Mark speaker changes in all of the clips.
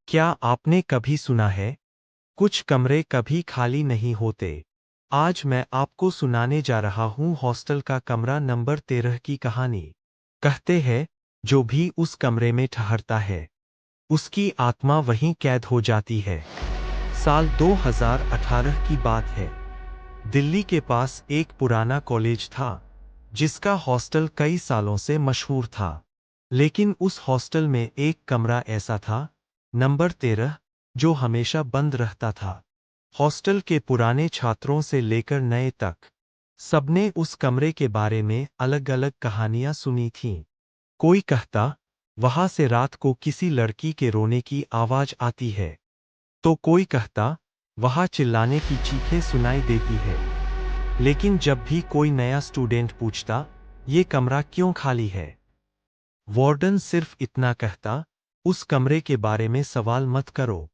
Speaker 1: क्या आपने कभी सुना है, कुछ कमरे कभी खाली नहीं होते। आज मैं आपको सुनाने जा रहा हूँ हॉस्टल का कमरा नंबर 13 की कहानी। कहते हैं, जो भी उस कमरे में ठहरता है, उसकी आत्मा वहीं कैद हो जाती है। साल 2018 की बात है। दिल्ली के पास एक पुराना कॉलेज था, जिसका हॉस्टल कई सालों से मशहूर था। लेकिन उस हॉस्टल में एक कमरा ऐसा था, नंबर 13, जो हमेशा बंद रहता था। हॉस्टल के पुराने छात्रों से लेकर नए तक, सबने उस कमरे के बारे में अलग-अलग कहानियां सुनी थीं। कोई कहता, वहां से रात को किसी लड़की के रोने की आवाज आती है, तो कोई कहता, वहां चिल्लाने की चीखें सुनाई देती है। लेकिन जब भी कोई नया स्टूडेंट पूछता, ये कमरा क्यों खाली है, वार्डन सिर्फ इतना कहता, उस कमरे के बारे में सवाल मत करो।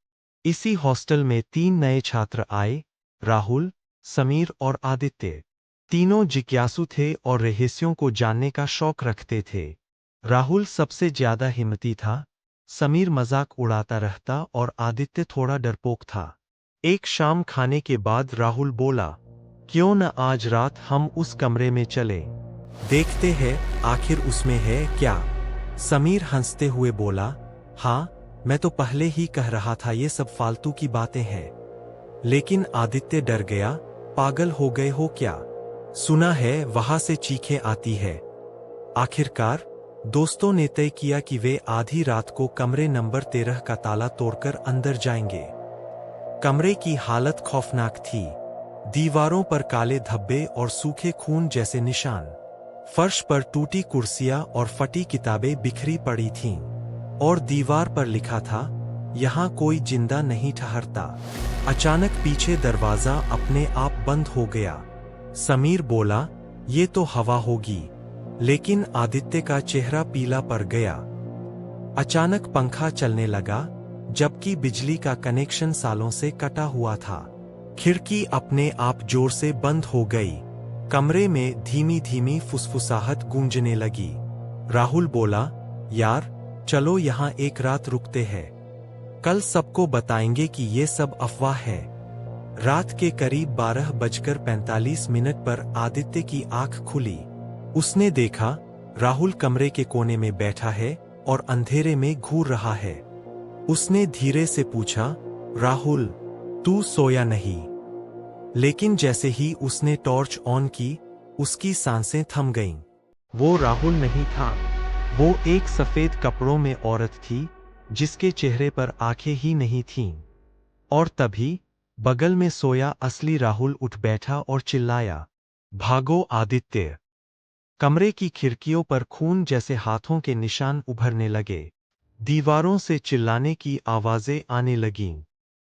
Speaker 1: इसी हॉस्टल में 3 नए छात्र आए, राहुल, समीर और आदित्य। तीनों जिज्ञासु थे और रहस्यों को जानने का शौक रखते थे। राहुल सबसे ज्यादा हिम्मती था, समीर मजाक उड़ाता रहता और आदित्य थोड़ा डरपोक था। एक शाम खाने के बाद राहुल बोला, क्यों न आज रात हम उस कमरे में चले, देखते हैं आखिर उसमें है क्या। समीर हंसते हुए बोला, हाँ, मैं तो पहले ही कह रहा था ये सब फालतू की बातें हैं। लेकिन आदित्य डर गया, पागल हो गए हो क्या? सुना है वहां से चीखें आती है। आखिरकार दोस्तों ने तय किया कि वे आधी रात को कमरे नंबर 13 का ताला तोड़कर अंदर जाएंगे। कमरे की हालत खौफनाक थी। दीवारों पर काले धब्बे और सूखे खून जैसे निशान। फर्श पर टूटी कुर्सियां और फटी किताबें बिखरी पड़ी थीं। और दीवार पर लिखा था, यहाँ कोई जिंदा नहीं ठहरता। अचानक पीछे दरवाजा अपने आप बंद हो गया। समीर बोला, ये तो हवा होगी। लेकिन आदित्य का चेहरा पीला पड़ गया। अचानक पंखा चलने लगा, जबकि बिजली का कनेक्शन सालों से कटा हुआ था। खिड़की अपने आप जोर से बंद हो गई। कमरे में धीमी धीमी फुसफुसाहट गूंजने लगी। राहुल बोला, यार, चलो यहाँ एक रात रुकते हैं। कल सबको बताएंगे कि ये सब अफवाह है। रात के करीब 12:45 पर आदित्य की आंख खुली। उसने देखा, राहुल कमरे के कोने में बैठा है और अंधेरे में घूर रहा है। उसने धीरे से पूछा, राहुल, तू सोया नहीं? लेकिन जैसे ही उसने टॉर्च ऑन की, उसकी सांसें थम गईं। वो राहुल नहीं था, वो एक सफेद कपड़ों में औरत थी, जिसके चेहरे पर आंखें ही नहीं थीं। और तभी बगल में सोया असली राहुल उठ बैठा और चिल्लाया, भागो आदित्य। कमरे की खिड़कियों पर खून जैसे हाथों के निशान उभरने लगे। दीवारों से चिल्लाने की आवाजें आने लगीं।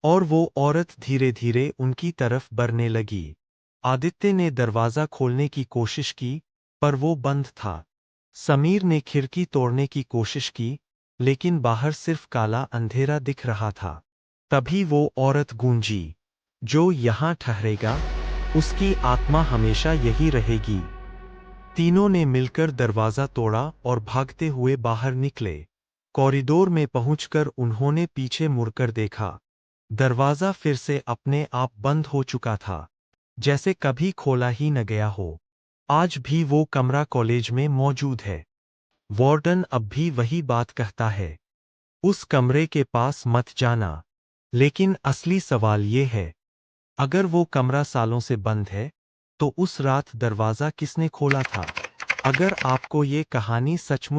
Speaker 1: और वो औरत धीरे धीरे उनकी तरफ बढ़ने लगी। आदित्य ने दरवाजा खोलने की कोशिश की, पर वो बंद था। समीर ने खिड़की तोड़ने की कोशिश की, लेकिन बाहर सिर्फ काला अंधेरा दिख रहा था। तभी वो औरत गूंजी, जो यहाँ ठहरेगा, उसकी आत्मा हमेशा यही रहेगी। तीनों ने मिलकर दरवाजा तोड़ा और भागते हुए बाहर निकले। कॉरिडोर में पहुंचकर उन्होंने पीछे मुड़कर देखा। दरवाजा फिर से अपने आप बंद हो चुका था, जैसे कभी खोला ही न गया हो। आज भी वो कमरा कॉलेज में मौजूद है। वार्डन अब भी वही बात कहता है, उस कमरे के पास मत जाना। लेकिन असली सवाल ये है, अगर वो कमरा सालों से बंद है, तो उस रात दरवाजा किसने खोला था? अगर आपको ये कहानी सचमुच